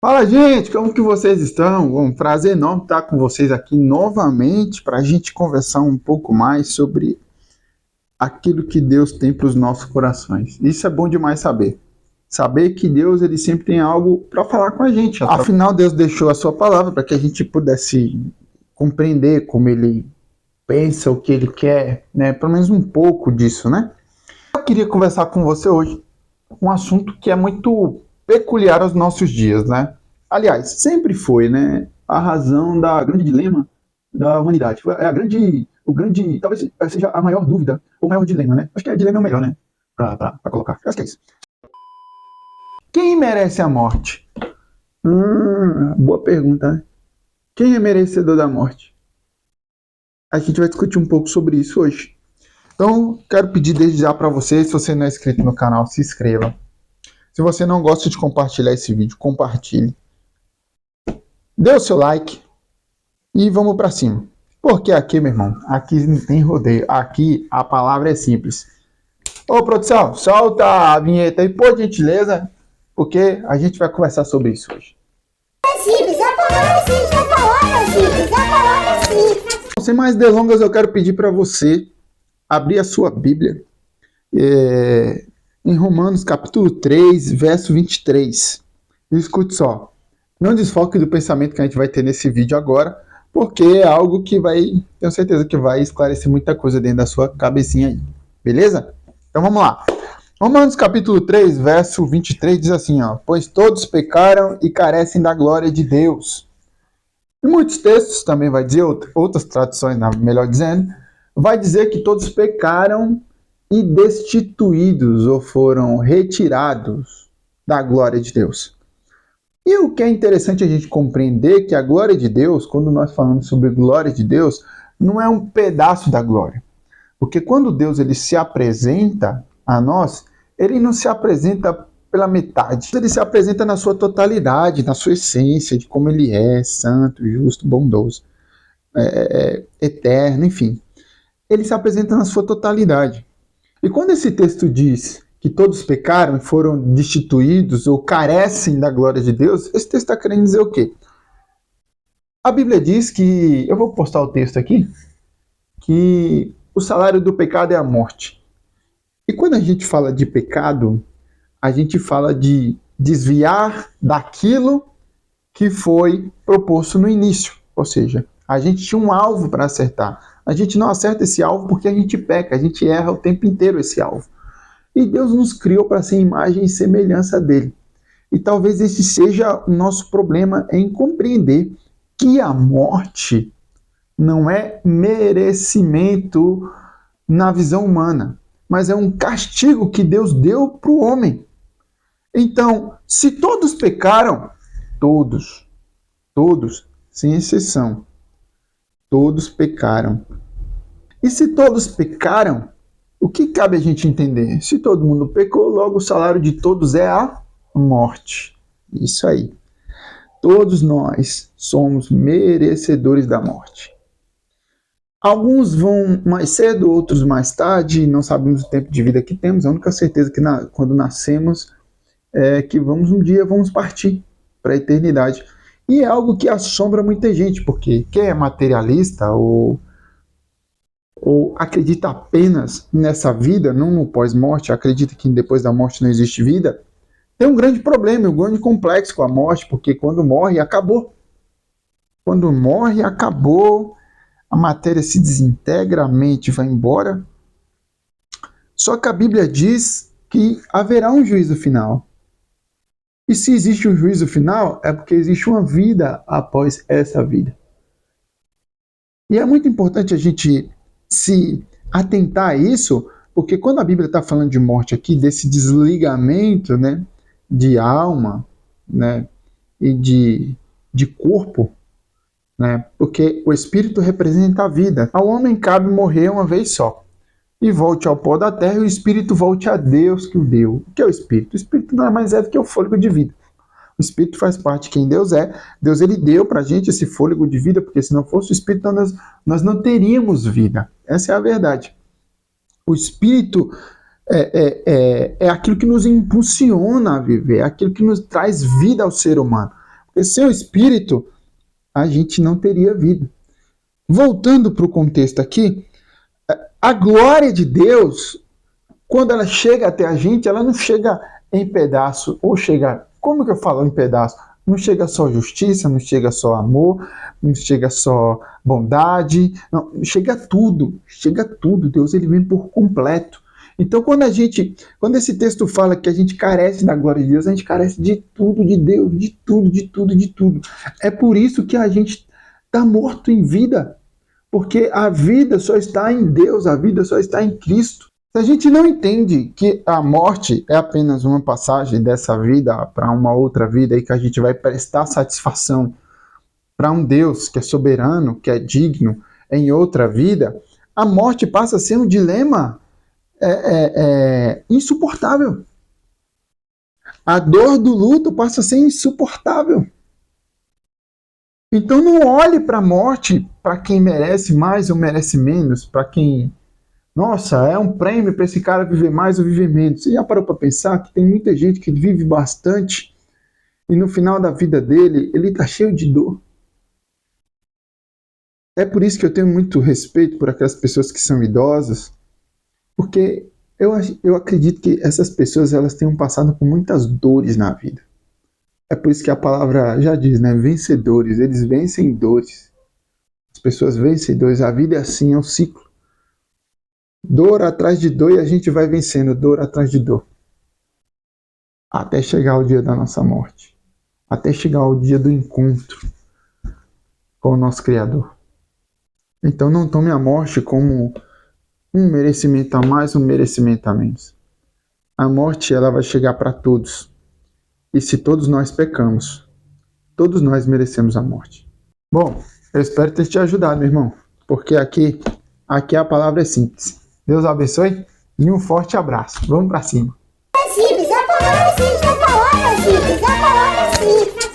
Fala, gente, como que vocês estão? Um prazer enorme estar com vocês aqui novamente para a gente conversar um pouco mais sobre aquilo que Deus tem para os nossos corações. Isso é bom demais saber. Saber que Deus ele sempre tem algo para falar com a gente. Afinal, Deus deixou a sua palavra para que a gente pudesse compreender como Ele pensa, o que Ele quer, né? Pelo menos um pouco disso, né? Eu queria conversar com você hoje um assunto que é muito peculiar aos nossos dias, né? Aliás, sempre foi, né? A razão da grande dilema da humanidade. É talvez seja a maior dúvida, o maior dilema, né? Acho que dilema é o melhor, né? Pra colocar. Acho que é isso. Quem merece a morte? Boa pergunta, né? Quem é merecedor da morte? A gente vai discutir um pouco sobre isso hoje. Então, quero pedir desde já para você, se você não é inscrito no canal, se inscreva. Se você não gosta de compartilhar esse vídeo, compartilhe. Dê o seu like e vamos para cima. Porque aqui, meu irmão, aqui não tem rodeio. Aqui a palavra é simples. Ô, produção, solta a vinheta aí, por gentileza, porque a gente vai conversar sobre isso hoje. É simples, a palavra é simples, a palavra é simples, a palavra é simples. Sem mais delongas, eu quero pedir para você abrir a sua Bíblia em Romanos capítulo 3, verso 23. E escute só. Não desfoque do pensamento que a gente vai ter nesse vídeo agora, porque é algo que tenho certeza que vai esclarecer muita coisa dentro da sua cabecinha aí. Beleza? Então vamos lá. Romanos capítulo 3, verso 23 diz assim, ó: pois todos pecaram e carecem da glória de Deus. Em muitos textos também vai dizer, outras traduções, melhor dizendo, vai dizer que todos pecaram e destituídos ou foram retirados da glória de Deus. E o que é interessante a gente compreender que a glória de Deus, quando nós falamos sobre glória de Deus, não é um pedaço da glória. Porque quando Deus ele se apresenta a nós, ele não se apresenta pela metade. Ele se apresenta na sua totalidade, na sua essência, de como ele é, santo, justo, bondoso, eterno, enfim. Ele se apresenta na sua totalidade. E quando esse texto diz que todos pecaram e foram destituídos ou carecem da glória de Deus, esse texto está querendo dizer o quê? A Bíblia diz que, eu vou postar o texto aqui, que o salário do pecado é a morte. E quando a gente fala de pecado, a gente fala de desviar daquilo que foi proposto no início. Ou seja, a gente tinha um alvo para acertar. A gente não acerta esse alvo porque a gente peca, a gente erra o tempo inteiro esse alvo. E Deus nos criou para ser imagem e semelhança dele. E talvez esse seja o nosso problema em compreender que a morte não é merecimento na visão humana, mas é um castigo que Deus deu para o homem. Então, se todos pecaram, todos, sem exceção, todos pecaram. E se todos pecaram, o que cabe a gente entender? Se todo mundo pecou, logo o salário de todos é a morte. Isso aí. Todos nós somos merecedores da morte. Alguns vão mais cedo, outros mais tarde, não sabemos o tempo de vida que temos. A única certeza que quando nascemos é que um dia vamos partir para a eternidade. E é algo que assombra muita gente, porque quem é materialista ou acredita apenas nessa vida, não no pós-morte, acredita que depois da morte não existe vida, tem um grande problema, um grande complexo com a morte, porque quando morre, acabou. Quando morre, acabou, a matéria se desintegra, a mente vai embora. Só que a Bíblia diz que haverá um juízo final. E se existe um juízo final, é porque existe uma vida após essa vida. E é muito importante a gente se atentar a isso, porque quando a Bíblia está falando de morte aqui, desse desligamento, né, de alma, né, e de corpo, né, porque o espírito representa a vida. Ao homem cabe morrer uma vez só, e volte ao pó da terra, e o espírito volte a Deus que o deu. O que é o espírito? O espírito não é mais do que o fôlego de vida. O espírito faz parte de quem Deus é. Deus ele deu pra gente esse fôlego de vida, porque se não fosse o espírito, nós não teríamos vida. Essa é a verdade. O espírito é aquilo que nos impulsiona a viver, é aquilo que nos traz vida ao ser humano. Porque sem o Espírito, a gente não teria vida. Voltando para o contexto aqui, a glória de Deus, quando ela chega até a gente, ela não chega em pedaço, ou chega, como que eu falo em pedaço? Não chega só justiça, não chega só amor, não chega só bondade, não, chega tudo, Deus ele vem por completo. Então quando esse texto fala que a gente carece da glória de Deus, a gente carece de tudo de Deus, de tudo. É por isso que a gente está morto em vida, porque a vida só está em Deus, a vida só está em Cristo. Se a gente não entende que a morte é apenas uma passagem dessa vida para uma outra vida e que a gente vai prestar satisfação para um Deus que é soberano, que é digno em outra vida, a morte passa a ser um dilema insuportável. A dor do luto passa a ser insuportável. Então não olhe para a morte para quem merece mais ou merece menos, para quem, nossa, é um prêmio para esse cara viver mais ou viver menos. Você já parou para pensar que tem muita gente que vive bastante e no final da vida dele, ele está cheio de dor. É por isso que eu tenho muito respeito por aquelas pessoas que são idosas, porque eu acredito que essas pessoas elas tenham passado por muitas dores na vida. É por isso que a palavra já diz, né? Vencedores, eles vencem dores. As pessoas vencem dores, a vida é assim, é um ciclo. Dor atrás de dor e a gente vai vencendo dor atrás de dor. Até chegar o dia da nossa morte. Até chegar o dia do encontro com o nosso Criador. Então não tome a morte como um merecimento a mais, um merecimento a menos. A morte ela vai chegar para todos. E se todos nós pecamos, todos nós merecemos a morte. Bom, eu espero ter te ajudado, meu irmão. Porque aqui a palavra é simples. Deus abençoe e um forte abraço. Vamos para cima. É simples, a palavra é simples, a palavra é simples, a palavra é simples.